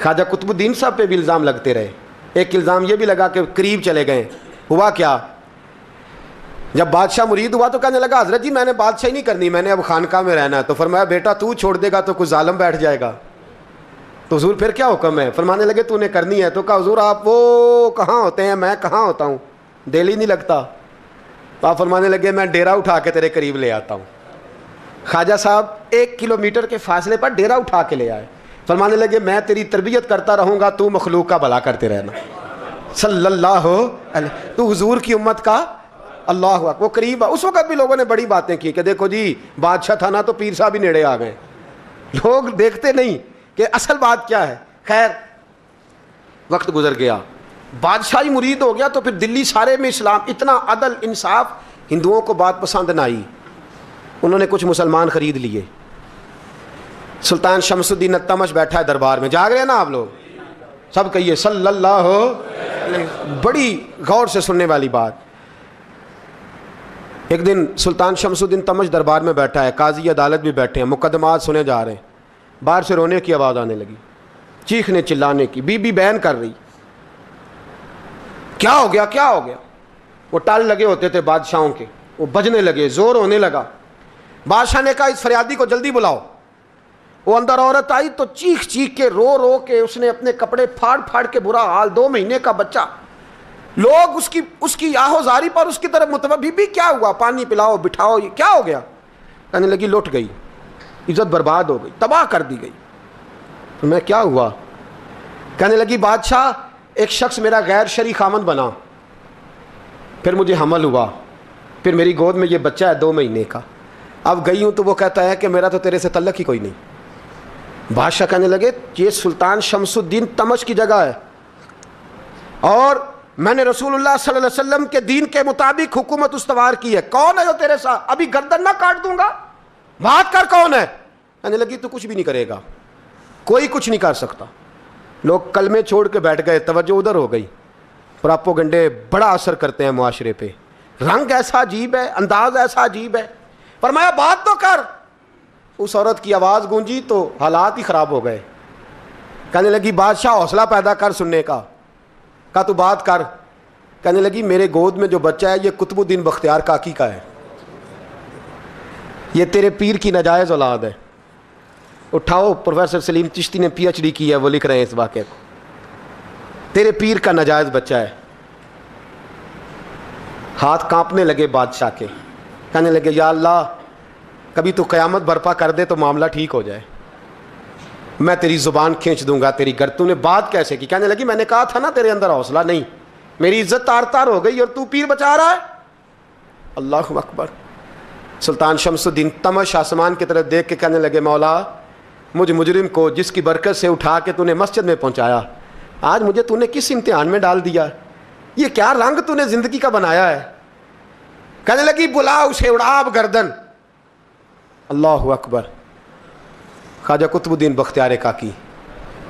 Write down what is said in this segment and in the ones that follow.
خواجہ قطب الدین صاحب پہ بھی الزام لگتے رہے. ایک الزام یہ بھی لگا کہ قریب چلے گئے. ہوا کیا؟ جب بادشاہ مرید ہوا تو کہنے لگا حضرت جی میں نے بادشاہی نہیں کرنی, میں نے اب خانقاہ میں رہنا ہے. تو فرمایا بیٹا تو چھوڑ دے گا تو کوئی ظالم بیٹھ جائے گا. تو حضور پھر کیا حکم ہے؟ فرمانے لگے تو نے کرنی ہے. تو کہا حضور آپ وہ کہاں ہوتے ہیں, میں کہاں ہوتا ہوں, دل ہی نہیں لگتا. تو آپ فرمانے لگے میں ڈیرا اٹھا کے تیرے قریب لے آتا ہوں. خواجہ صاحب 1 کلومیٹر کے فاصلے پر ڈیرا اٹھا کے لے آئے. فرمانے لگے میں تیری تربیت کرتا رہوں گا, تو مخلوق کا بھلا کرتے رہنا. صلی اللہ علیہ, تو حضور کی امت کا اللہ اکبر. وہ قریب, اس وقت بھی لوگوں نے بڑی باتیں کی کہ دیکھو جی بادشاہ تھا نا تو پیر صاحب ہی نیڑے آ گئے. لوگ دیکھتے نہیں کہ اصل بات کیا ہے. خیر وقت گزر گیا, بادشاہی مرید ہو گیا, تو پھر دلی سارے میں اسلام, اتنا عدل انصاف, ہندوؤں کو بات پسند نہ آئی. انہوں نے کچھ مسلمان خرید لیے. سلطان شمس الدین التمش بیٹھا ہے دربار میں, جاگ رہے ہیں نا آپ لوگ, سب کہیے صلی اللہ علیہ. بڑی غور سے سننے والی بات. ایک دن سلطان شمس الدین تمش دربار میں بیٹھا ہے, قاضی عدالت بھی بیٹھے ہیں, مقدمات سنے جا رہے ہیں. باہر سے رونے کی آواز آنے لگی, چیخنے چلانے کی. بی بی بیان کر رہی, کیا ہو گیا کیا ہو گیا. وہ ٹال لگے ہوتے تھے بادشاہوں کے, وہ بجنے لگے, زور ہونے لگا. بادشاہ نے کہا اس فریادی کو جلدی بلاؤ. وہ اندر عورت آئی تو چیخ چیخ کے رو رو کے اس نے اپنے کپڑے پھاڑ پھاڑ کے, برا حال, 2 مہینے کا بچہ. لوگ اس کی آہو زاری پر اس کی طرف متوجہ. بی بی کیا ہوا, پانی پلاؤ, بٹھاؤ, یہ کیا ہو گیا. کہنے لگی لٹ گئی, عزت برباد ہو گئی, تباہ کر دی گئی. میں کیا ہوا؟ کہنے لگی بادشاہ ایک شخص میرا غیر شرعی خامند بنا, پھر مجھے حمل ہوا, پھر میری گود میں یہ بچہ ہے 2 مہینے کا. اب گئی ہوں تو وہ کہتا ہے کہ میرا تو تیرے سے تعلق ہی کوئی نہیں. بادشاہ کہنے لگے یہ سلطان شمس الدین تمش کی جگہ ہے, اور میں نے رسول اللہ صلی اللہ علیہ وسلم کے دین کے مطابق حکومت استوار کی ہے. کون ہے جو تیرے ساتھ؟ ابھی گردن نہ کاٹ دوں گا, بات کر کون ہے. کہنے لگی تو کچھ بھی نہیں کرے گا, کوئی کچھ نہیں کر سکتا. لوگ کلمے چھوڑ کے بیٹھ گئے, توجہ ادھر ہو گئی. پراپوگنڈے بڑا اثر کرتے ہیں معاشرے پہ. رنگ ایسا عجیب ہے, انداز ایسا عجیب ہے. فرمایا بات تو کر. اس عورت کی آواز گونجی تو حالات ہی خراب ہو گئے. کہنے لگی بادشاہ حوصلہ پیدا کر سننے کا. کہا تو بات کر. کہنے لگی میرے گود میں جو بچہ ہے یہ قطب الدین بختیار کاکی کا ہے, یہ تیرے پیر کی ناجائز اولاد ہے. اٹھاؤ, پروفیسر سلیم چشتی نے PhD کی ہے, وہ لکھ رہے ہیں اس واقعے کو. تیرے پیر کا ناجائز بچہ ہے. ہاتھ کانپنے لگے بادشاہ کے. کہنے لگے یا اللہ کبھی تو قیامت برپا کر دے تو معاملہ ٹھیک ہو جائے, میں تیری زبان کھینچ دوں گا تیری گر. تو نے بات کیسے کی؟ کہنے لگی میں نے کہا تھا نا تیرے اندر حوصلہ نہیں, میری عزت تار تار ہو گئی اور تو پیر بچا رہا ہے. اللہ اکبر. سلطان شمس الدین تمش آسمان کی طرف دیکھ کے کہنے لگے مولا مجھ مجرم کو جس کی برکت سے اٹھا کے تو نے مسجد میں پہنچایا, آج مجھے تو نے کس امتحان میں ڈال دیا. یہ کیا رنگ تو نے زندگی کا بنایا ہے. کہنے لگی بلا اسے, اڑا اب گردن. اللہ اکبر. خواجہ قطب الدین بختیار کاکی,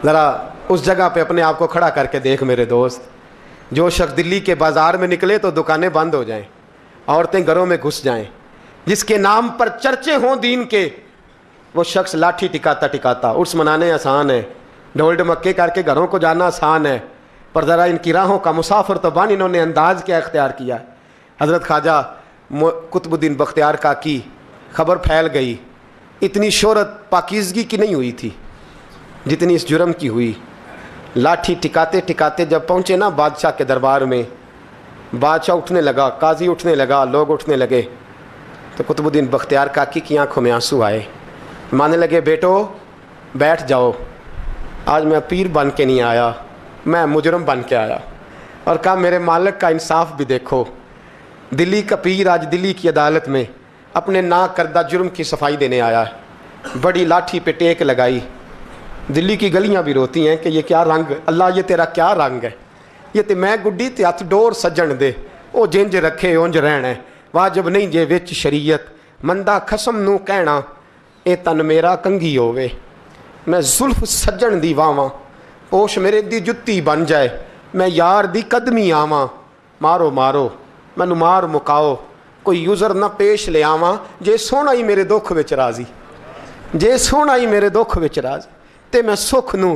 ذرا اس جگہ پہ اپنے آپ کو کھڑا کر کے دیکھ میرے دوست. جو شخص دلی کے بازار میں نکلے تو دکانیں بند ہو جائیں, عورتیں گھروں میں گھس جائیں, جس کے نام پر چرچے ہوں دین کے, وہ شخص لاٹھی ٹکاتا ٹکاتا. عرس منانے آسان ہے, ڈھول ڈمکے کر کے گھروں کو جانا آسان ہے, پر ذرا ان کی راہوں کا مسافر تو بن انہوں نے انداز کیا اختیار کیا. حضرت خواجہ قطب الدین بختیار کاکی, خبر پھیل گئی. اتنی شہرت پاکیزگی کی نہیں ہوئی تھی جتنی اس جرم کی ہوئی. لاٹھی ٹکاتے ٹکاتے جب پہنچے نا بادشاہ کے دربار میں, بادشاہ اٹھنے لگا, قاضی اٹھنے لگا, لوگ اٹھنے لگے, تو قطب الدین بختیار کاکی کی آنکھوں میں آنسو آئے. مانے لگے بیٹو بیٹھ جاؤ, آج میں پیر بن کے نہیں آیا, میں مجرم بن کے آیا. اور کہا میرے مالک کا انصاف بھی دیکھو, دلی کا پیر آج دلی کی عدالت میں اپنے نا کردہ جرم کی صفائی دینے آیا ہے. بڑی لاٹھی پہ ٹیک لگائی. دلی کی گلیاں بھی روتی ہیں کہ یہ کیا رنگ, اللہ یہ تیرا کیا رنگ ہے. یہ تے میں گڈی تے ہتھ ڈور سجن دے, او جنج رکھے اونج رہنا ہے, واجب نہیں جے وچ شریعت, مندا خسم نو کہنا اے تن میرا کنگھی ہووے. میں زلف سجن دی واواں, پوش میرے دی جتی بن جائے, میں یار دی قدمی آواں. مارو مارو مینوں مار مکاؤ, کوئی یوزر نہ پیش لے آواں, جے سونا ہی میرے دکھ وچ راضی, جے سونا ہی میرے دکھ وچ راضی. تے میں سکھ نو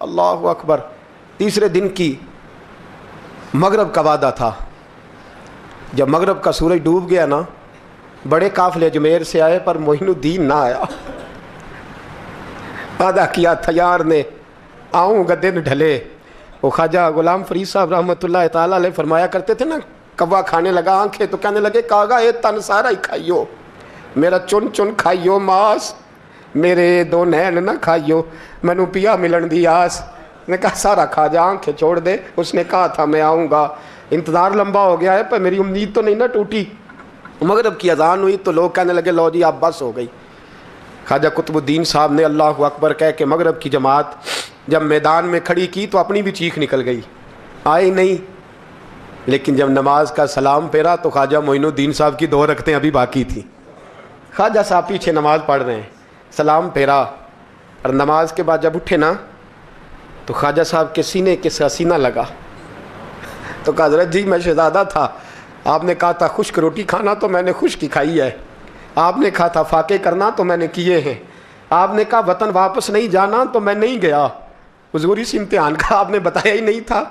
اللہ اکبر. تیسرے دن کی مغرب کا وعدہ تھا. جب مغرب کا سورج ڈوب گیا نا، بڑے قافلے اجمیر سے آئے پر معین الدین نہ آیا. وعدہ کیا تھا یار نے آؤں گا دن ڈھلے. وہ خواجہ غلام فرید صاحب رحمۃ اللہ تعالیٰ علیہ فرمایا کرتے تھے نا، کوا کھانے لگا آنکھیں تو کہنے لگے کاغا اے تن سارا ہی کھائیو، میرا چن چن کھائیو ماس، میرے دو نین نہ کھائیو، مینو پیا ملن دی آس. نے کہا سارا کھا جا، آنکھیں چھوڑ دے. اس نے کہا تھا میں آؤں گا، انتظار لمبا ہو گیا ہے پر میری امید تو نہیں نہ ٹوٹی. مغرب کی اذان ہوئی تو لوگ کہنے لگے لو جی اب بس ہو گئی. خواجہ قطب الدین صاحب نے اللہ اکبر کہہ کے مغرب کی جماعت جب میدان میں کھڑی کی تو اپنی بھی چیخ نکل گئی، آئی نہیں. لیکن جب نماز کا سلام پھیرا تو خواجہ معین الدین صاحب کی 2 رکعتیں ابھی باقی تھیں. خواجہ صاحب پیچھے نماز پڑھ رہے ہیں، سلام پھیرا اور نماز کے بعد جب اٹھے نا تو خواجہ صاحب کے سینے کے سینہ لگا. تو کہا حضرت جی میں شہزادہ تھا، آپ نے کہا تھا خشک روٹی کھانا تو میں نے خشک ہی کھائی ہے، آپ نے کہا تھا فاقے کرنا تو میں نے کیے ہیں، آپ نے کہا وطن واپس نہیں جانا تو میں نہیں گیا. حضور اس امتحان کا آپ نے بتایا ہی نہیں تھا،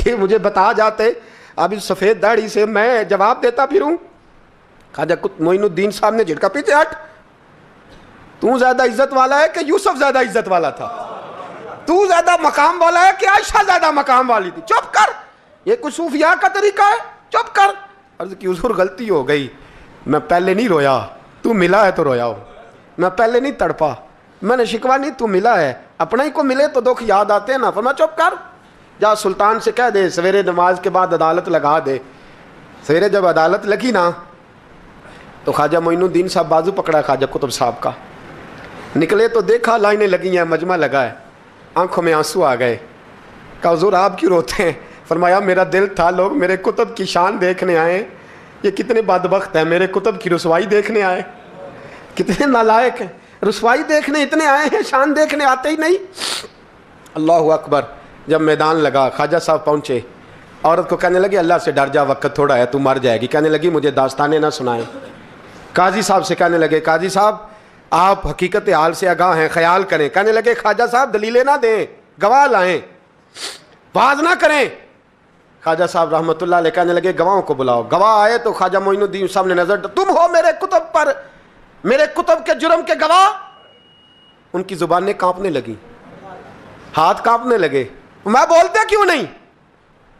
یہ مجھے بتا جاتے اب اس سفید داڑھی سے میں جواب دیتا پھروں. خواجہ معین الدین صاحب نے جھٹکا، پیچھے ہٹ، تو زیادہ عزت والا ہے کہ یوسف زیادہ عزت والا تھا؟ تو زیادہ مقام والا ہے کہ عائشہ زیادہ مقام والی تھی؟ چپ کر، یہ کوئی صوفیاء کا طریقہ ہے؟ چپ کر. عرض کی حضور غلطی ہو گئی، میں پہلے نہیں رویا، تو ملا ہے تو رویا ہو، میں پہلے نہیں تڑپا، میں نے شکوا نہیں، تو ملا ہے، اپنا ہی کو ملے تو دکھ یاد آتے ہیں نا. فرمایا چپ کر، جا سلطان سے کہہ دے سویرے نماز کے بعد عدالت لگا دے. سویرے جب عدالت لگی نا تو خواجہ معین الدین صاحب بازو پکڑا خواجہ قطب صاحب کا، نکلے تو دیکھا لائنیں لگی ہیں، مجمع لگا ہے، آنکھوں میں آنسو آ گئے. کہا حضور آپ کیوں روتے ہیں؟ فرمایا میرا دل تھا لوگ میرے کتب کی شان دیکھنے آئے، یہ کتنے بدبخت ہیں، میرے کتب کی رسوائی دیکھنے آئے، کتنے نالائق ہیں، رسوائی دیکھنے اتنے آئے ہیں، شان دیکھنے آتے ہی نہیں. اللہ اکبر. جب میدان لگا خواجہ صاحب پہنچے، عورت کو کہنے لگے اللہ سے ڈر جا، وقت تھوڑا ہے، تو مر جائے گی. کہنے لگی مجھے داستانیں نہ سنائیں. قاضی صاحب سے کہنے لگے قاضی صاحب آپ حقیقت حال سے آگاہ ہیں، خیال کریں. کہنے لگے خواجہ صاحب دلیلیں نہ دیں، گواہ لائیں، باز نہ کریں. خواجہ صاحب رحمۃ اللہ علیہ کہنے لگے گواہوں کو بلاؤ. گواہ آئے تو خواجہ معین الدین صاحب نے نظر، تم ہو میرے کتب پر، میرے کتب کے جرم کے گواہ. ان کی زبانیں کانپنے لگی، ہاتھ کانپنے لگے، میں بولتے کیوں نہیں؟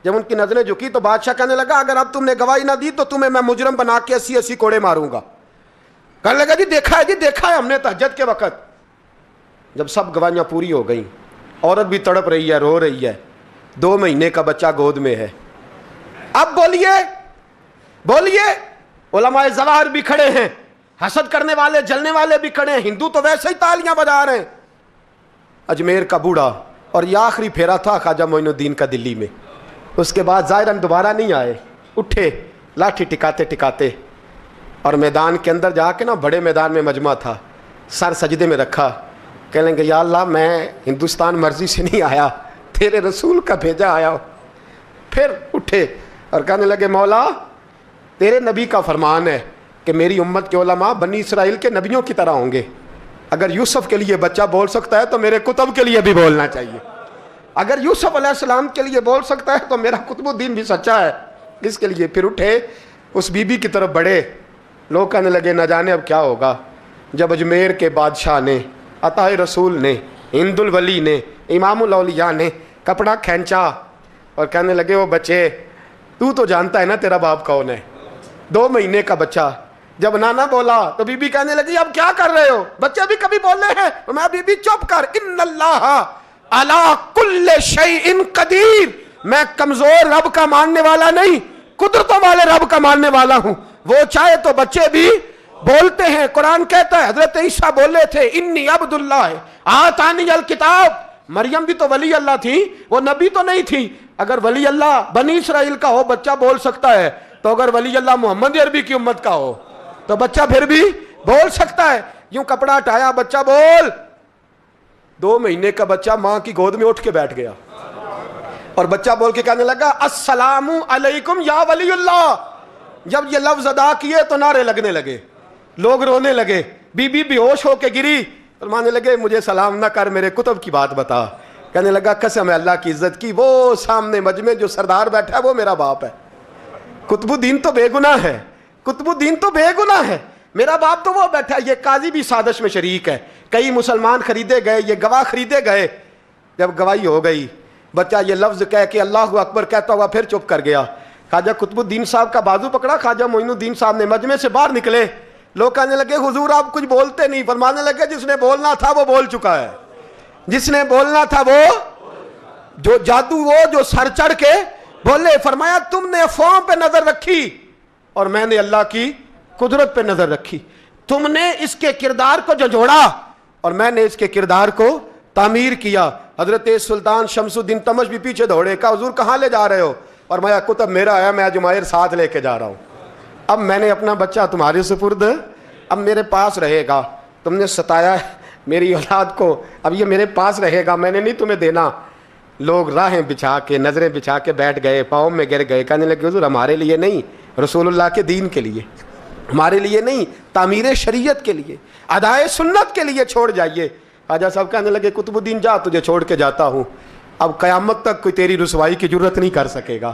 جب ان کی نظریں جھکی تو بادشاہ کہنے لگا اگر اب تم نے گواہی نہ دی تو تمہیں میں مجرم بنا کے 80 کوڑے ماروں گا. کہنے لگا جی دیکھا ہے، جی دیکھا ہے ہم نے تہجد کے وقت. جب سب گواہیاں پوری ہو گئیں، عورت بھی تڑپ رہی ہے، رو رہی ہے، 2 مہینے کا بچہ گود میں ہے. اب بولیے بولیے. علماء ظواہر بھی کھڑے ہیں، حسد کرنے والے جلنے والے بھی کھڑے ہیں، ہندو تو ویسے ہی تالیاں بجا رہے ہیں. اجمیر کا بوڑھا، اور یہ آخری پھیرا تھا خواجہ معین الدین کا دلی میں. اس کے بعد ظاہراً دوبارہ نہیں آئے، اٹھے لاٹھی ٹکاتے ٹکاتے اور میدان کے اندر جا کے نا، بڑے میدان میں مجمع تھا، سر سجدے میں رکھا. کہنے لگے یا اللہ میں ہندوستان مرضی سے نہیں آیا، تیرے رسول کا بھیجا آیا. پھر اٹھے اور کہنے لگے مولا تیرے نبی کا فرمان ہے کہ میری امت کے علماء بنی اسرائیل کے نبیوں کی طرح ہوں گے. اگر یوسف کے لیے بچہ بول سکتا ہے تو میرے کتب کے لیے بھی بولنا چاہیے. اگر یوسف علیہ السلام کے لیے بول سکتا ہے تو میرا قطب الدین بھی سچا ہے. اس کے لیے پھر اٹھے، اس بی بی کی طرف بڑھے. لوگ کہنے لگے نہ جانے اب کیا ہوگا. جب اجمیر کے بادشاہ نے، عطا رسول نے، ہند الولی نے، امام الاولیاء نے کپڑا کھینچا اور کہنے لگے وہ بچے تو جانتا ہے نا تیرا باپ کون ہے، 2 مہینے کا بچہ. جب نانا بولا تو بی بی کہنے لگی اب کیا کر رہے ہو، بچے بھی کبھی بولنے ہیں. میں بی بی چپ کر، ان اللہ علی کل شیء قدیر، میں کمزور رب کا ماننے والا نہیں، قدرتوں والے رب کا ماننے والا ہوں. وہ چاہے تو بچے بھی بولتے ہیں. قرآن کہتا ہے حضرت عیسیٰ بولے تھے انی عبد اللہ آتانی الکتاب. مریم بھی تو ولی اللہ تھی، وہ نبی تو نہیں تھی. اگر ولی اللہ بنی اسرائیل کا ہو بچہ بول سکتا ہے، تو اگر ولی اللہ محمد عربی کی امت کا ہو تو بچہ پھر بھی بول سکتا ہے. یوں کپڑا ہٹایا، بچہ بول. 2 مہینے کا بچہ ماں کی گود میں اٹھ کے بیٹھ گیا اور بچہ بول کے کہنے لگا السلام علیکم یا ولی اللہ. جب یہ لفظ ادا کیے تو نعرے لگنے لگے، لوگ رونے لگے. بی بی بے ہوش ہو کے گری، فرمانے لگے مجھے سلام نہ کر، میرے کتب کی بات بتا. کہنے لگا قسم ہے اللہ کی عزت کی، وہ سامنے مجمع جو سردار بیٹھا ہے وہ میرا باپ ہے، قطب الدین تو بے گناہ ہے، قطب الدین تو بے گناہ ہے، میرا باپ تو وہ بیٹھا ہے۔ یہ قاضی بھی سازش میں شریک ہے، کئی مسلمان خریدے گئے، یہ گواہ خریدے گئے۔ جب گواہی ہو گئی، بچہ یہ لفظ کہہ کے اللہ اکبر کہتا ہوا پھر چپ کر گیا۔ خواجہ قطب الدین صاحب کا بازو پکڑا، خواجہ معین الدین صاحب نے مجمع سے باہر نکلے، لوگ کہنے لگے حضور آپ کچھ بولتے نہیں، فرمانے لگے جس نے بولنا تھا وہ بول چکا ہے، جس نے بولنا تھا وہ، جو جادو وہ جو سر چڑھ کے بولے، فرمایا تم نے افواہوں پہ نظر رکھی اور میں نے اللہ کی قدرت پہ نظر رکھی، تم نے اس کے کردار کو جھنجھوڑا اور میں نے اس کے کردار کو تعمیر کیا۔ حضرت سلطان شمس الدین تمش بھی پیچھے دوڑے، کہا حضور کہاں لے جا رہے ہو؟ اور میں کتب میرا آیا، میں جمائر ساتھ لے کے جا رہا ہوں، اب میں نے اپنا بچہ تمہارے سپرد اب میرے پاس رہے گا، تم نے ستایا میری اولاد کو، اب یہ میرے پاس رہے گا، میں نے نہیں تمہیں دینا۔ لوگ راہیں بچھا کے نظریں بچھا کے بیٹھ گئے، پاؤں میں گر گئے، کہنے لگے حضور ہمارے لیے نہیں، رسول اللہ کے دین کے لیے، ہمارے لیے نہیں، تعمیر شریعت کے لیے، ادائے سنت کے لیے چھوڑ جائیے۔ خواجہ صاحب کہنے لگے قطب الدین جا، تجھے چھوڑ کے جاتا ہوں، اب قیامت تک کوئی تیری رسوائی کی جرت نہیں کر سکے گا۔